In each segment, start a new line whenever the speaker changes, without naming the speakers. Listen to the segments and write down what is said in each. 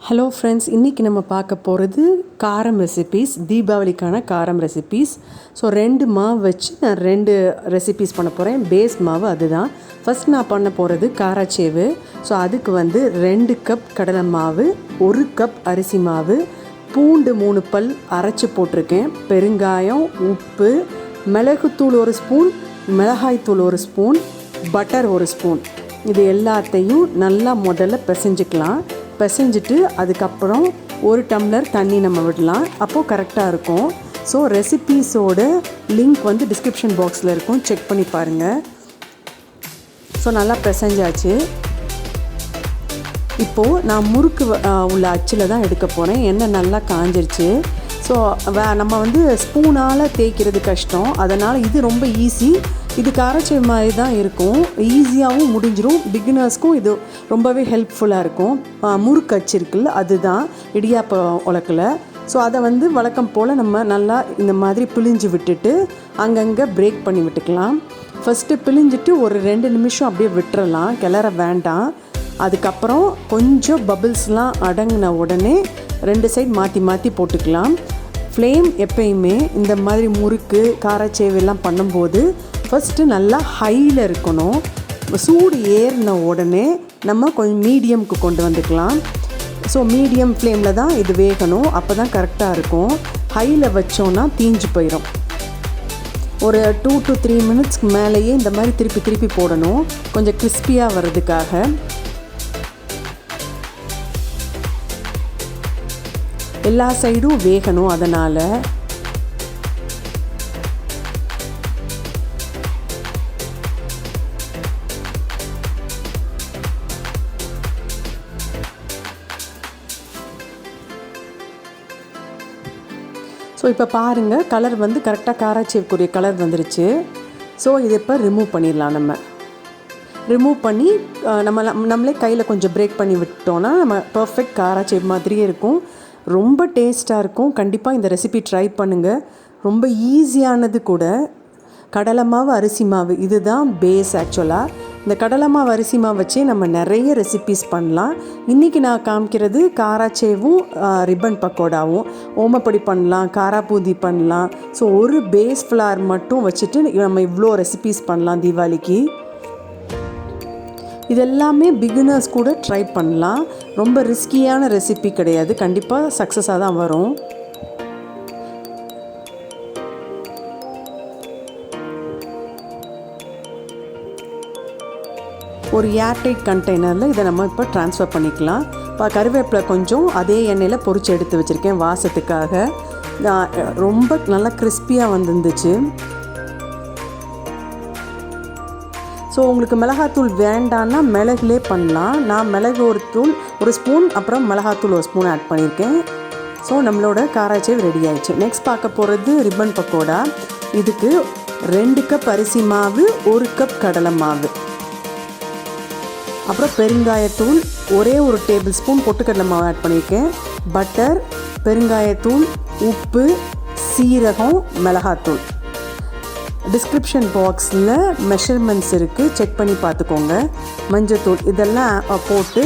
Hello friends, இன்றைக்கி நம்ம பார்க்க போகிறது காரம் ரெசிபீஸ். தீபாவளிக்கான காரம் ரெசிபீஸ். ஸோ 2 மாவு வச்சு நான் 2 ரெசிபீஸ் பண்ண போகிறேன். பேஸ் மாவு அதுதான். ஃபஸ்ட் நான் பண்ண போகிறது காராச்சேவு. ஸோ அதுக்கு 2 கப் கடலை மாவு, 1 கப் அரிசி மாவு, பூண்டு 3 பல் அரைச்சி போட்டிருக்கேன், பெருங்காயம், உப்பு, மிளகுத்தூள் 1 ஸ்பூன், மிளகாய்த்தூள் 1 ஸ்பூன், பட்டர் 1 ஸ்பூன். இது எல்லாத்தையும் நல்லா முதல்ல பிசைஞ்சிக்கலாம். பிசைஞ்சிட்டு அதுக்கப்புறம் 1 டம்ளர் தண்ணி நம்ம விடலாம். அப்போது கரெக்டாக இருக்கும். ஸோ ரெசிபீஸோட லிங்க் டிஸ்கிரிப்ஷன் பாக்ஸில் இருக்கும், செக் பண்ணி பாருங்கள். ஸோ நல்லா பிசைஞ்சாச்சு. இப்போது நான் முறுக்கு உள்ள அச்சில் தான் எடுக்க போகிறேன். எண்ணெய் நல்லா காஞ்சிருச்சு. ஸோ நம்ம ஸ்பூனால் தேய்க்கிறது கஷ்டம், அதனால் இது ரொம்ப ஈஸி. இது காராச்சேவு மாதிரி தான் இருக்கும், ஈஸியாகவும் முடிஞ்சிடும். பிகினர்ஸ்க்கும் இது ரொம்பவே ஹெல்ப்ஃபுல்லாக இருக்கும். முறுக்கு அச்சு இருக்குல்ல, அதுதான் இடியாப்ப உலக்கில். ஸோ அதை வழக்கம் போல் நம்ம நல்லா இந்த மாதிரி பிழிஞ்சு விட்டுட்டு அங்கங்கே பிரேக் பண்ணி விட்டுக்கலாம். ஃபஸ்ட்டு பிழிஞ்சிட்டு ஒரு 2 நிமிஷம் அப்படியே விட்டுறலாம், கிளற வேண்டாம். அதுக்கப்புறம் கொஞ்சம் பபிள்ஸ்லாம் அடங்கின உடனே 2 சைட் மாற்றி மாற்றி போட்டுக்கலாம். ஃப்ளேம் எப்பயுமே இந்த மாதிரி முறுக்கு காராச்சேவெல்லாம் பண்ணும்போது ஃபஸ்ட்டு நல்லா ஹையில் இருக்கணும். சூடு ஏறின உடனே நம்ம கொஞ்சம் மீடியமுக்கு கொண்டு வந்துக்கலாம். ஸோ மீடியம் ஃப்ளேமில் தான் இது வேகணும், அப்போ தான் கரெக்டாக இருக்கும். ஹையில் வச்சோன்னா தீஞ்சு போயிடும். ஒரு 2 to 3 மினிட்ஸ்க்கு மேலேயே இந்த மாதிரி திருப்பி திருப்பி போடணும், கொஞ்சம் கிறிஸ்பியாக வர்றதுக்காக. எல்லா சைடும் வேகணும், அதனால். ஸோ இப்போ பாருங்கள், கலர் கரெக்டாக காராச்சேவுக்குரிய கலர் வந்துருச்சு. ஸோ இதை இப்போ ரிமூவ் பண்ணிடலாம். நம்ம ரிமூவ் பண்ணி நம்மளே கையில் கொஞ்சம் பிரேக் பண்ணி விட்டோன்னா நம்ம பர்ஃபெக்ட் காராச்சேவு மாதிரியே இருக்கும். ரொம்ப டேஸ்ட்டாக இருக்கும். கண்டிப்பாக இந்த ரெசிபி ட்ரை பண்ணுங்கள். ரொம்ப ஈஸியானது கூட. கடலை மாவு, அரிசி மாவு இதுதான் பேஸ். ஆக்சுவலாக இந்த கடலை மாவு, அரிசி மாவு வச்சே நம்ம நிறைய ரெசிபீஸ் பண்ணலாம். இன்றைக்கி நான் காமிக்கிறது காராச்சேவும் ரிப்பன் பக்கோடாவும். ஓமப்பொடி பண்ணலாம், காரா பூந்தி பண்ணலாம். ஸோ ஒரு பேஸ் ஃப்ளார் மட்டும் வச்சுட்டு நம்ம இவ்வளோ ரெசிபீஸ் பண்ணலாம் தீபாவளிக்கு. இதெல்லாமே பிகினர்ஸ் கூட ட்ரை பண்ணலாம். ரொம்ப ரிஸ்கியான ரெசிபி கிடையாது, கண்டிப்பாக சக்ஸஸாக தான் வரும். ஒரு ஏர்டைட் கண்டெய்னரில் இதை நம்ம இப்போ ட்ரான்ஸ்ஃபர் பண்ணிக்கலாம். இப்போ கருவேப்பிலை கொஞ்சம் அதே எண்ணெயில் பொரிச்சு எடுத்து வச்சுருக்கேன் வாசத்துக்காக. ரொம்ப நல்லா கிறிஸ்பியாக வந்துருந்துச்சு. ஸோ உங்களுக்கு மிளகாத்தூள் வேண்டான்னா மிளகுலே பண்ணலாம். நான் மிளகு ஒரு ஸ்பூன், அப்புறம் மிளகாத்தூள் 1 ஸ்பூன் ஆட் பண்ணியிருக்கேன். ஸோ நம்மளோட காராச்சேவ் ரெடி ஆயிடுச்சு. நெக்ஸ்ட் பார்க்க போகிறது ரிப்பன் பக்கோடா. இதுக்கு 2 கப் அரிசி மாவு, 1 கப் கடலை மாவு, அப்புறம் பெருங்காயத்தூள், ஒரே 1 டேபிள் ஸ்பூன் பொட்டுக்கடலை மாவு ஆட் பண்ணியிருக்கேன், பட்டர், பெருங்காயத்தூள், உப்பு, சீரகம், மிளகாத்தூள். டிஸ்கிரிப்ஷன் பாக்ஸில் மெஷர்மெண்ட்ஸ் இருக்குது, செக் பண்ணி பார்த்துக்கோங்க. மஞ்சத்தூள் இதெல்லாம் போட்டு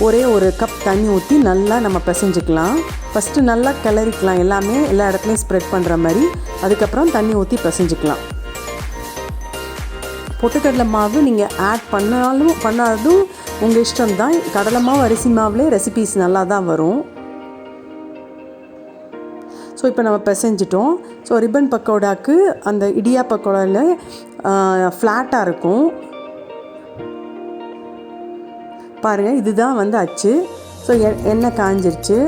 ஒரே 1 கப் தண்ணி ஊற்றி நல்லா நம்ம பிசைஞ்சிக்கலாம். ஃபஸ்ட்டு நல்லா கிளறிக்கலாம், எல்லாமே எல்லா இடத்துலையும் ஸ்ப்ரெட் பண்ணுற மாதிரி. அதுக்கப்புறம் தண்ணி ஊற்றி பிசைஞ்சிக்கலாம். பொட்டுக்கடலை மாவு நீங்கள் ஆட் பண்ணாதும் உங்கள் இஷ்டம்தான். கடலை மாவு, அரிசி மாவுலே ரெசிபீஸ் நல்லா தான் வரும். ஸோ இப்போ நம்ம பிசைஞ்சிட்டோம். ஸோ ரிப்பன் பக்கோடாவுக்கு அந்த இடியா பக்கோடாவில் ஃப்ளாட்டாக இருக்கும் பாருங்கள். இதுதான் அச்சு. ஸோ எண்ணெய் காஞ்சிருச்சு.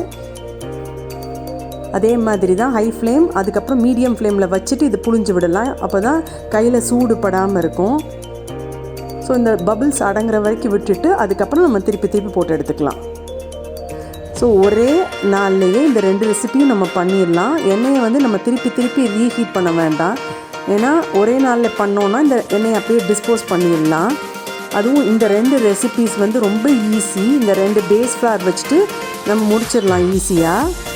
அதே மாதிரி தான் ஹை ஃப்ளேம், அதுக்கப்புறம் மீடியம் ஃப்ளேமில் வச்சுட்டு இது புழிஞ்சு விடலாம். அப்போ தான் கையில் சூடு படாமல் இருக்கும். ஸோ இந்த பபிள்ஸ் அடங்குற வரைக்கும் விட்டுட்டு அதுக்கப்புறம் நம்ம திருப்பி திருப்பி போட்டு எடுத்துக்கலாம். ஸோ ஒரே நாள்லேயே இந்த 2 ரெசிபியும் நம்ம பண்ணிடலாம். எண்ணெயை நம்ம திருப்பி திருப்பி ரீஹீட் பண்ண வேண்டாம். ஏன்னா ஒரே நாளில் பண்ணோன்னா இந்த எண்ணெயை அப்படியே டிஸ்போஸ் பண்ணிடலாம். அதுவும் இந்த 2 ரெசிபீஸ் ரொம்ப ஈஸி. இந்த 2 பேஸ் ஃப்ளார் வச்சுட்டு நம்ம முடிச்சிடலாம் ஈஸியாக.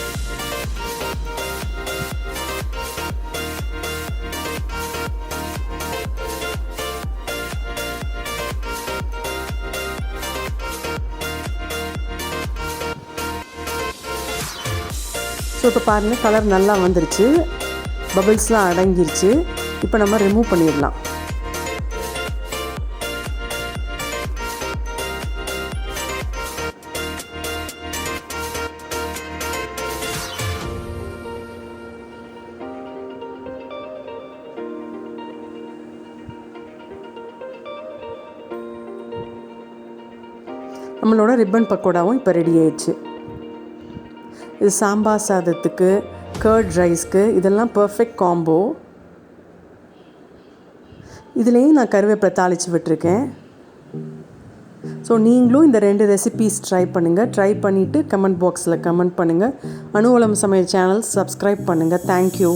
ஸோ இப்போ பாருங்கள் கலர் நல்லா வந்துருச்சு, பபிள்ஸ்லாம் அடங்கிருச்சு. இப்போ நம்ம ரிமூவ் பண்ணிடலாம். நம்மளோட ரிப்பன் பக்கோடாவும் இப்போ ரெடி ஆயிடுச்சு. இது சாம்பார் சாதத்துக்கு, கர்ட் ரைஸ்க்கு இதெல்லாம் பர்ஃபெக்ட் காம்போ. இதுலேயும் நான் கருவேப்பிலை தாளித்து விட்டுருக்கேன். ஸோ நீங்களும் இந்த 2 ரெசிபீஸ் ட்ரை பண்ணுங்கள். ட்ரை பண்ணிவிட்டு கமெண்ட் பாக்ஸில் கமெண்ட் பண்ணுங்கள். அனுவலம் சமையல் சேனல் சப்ஸ்கிரைப் பண்ணுங்கள். தேங்க்யூ.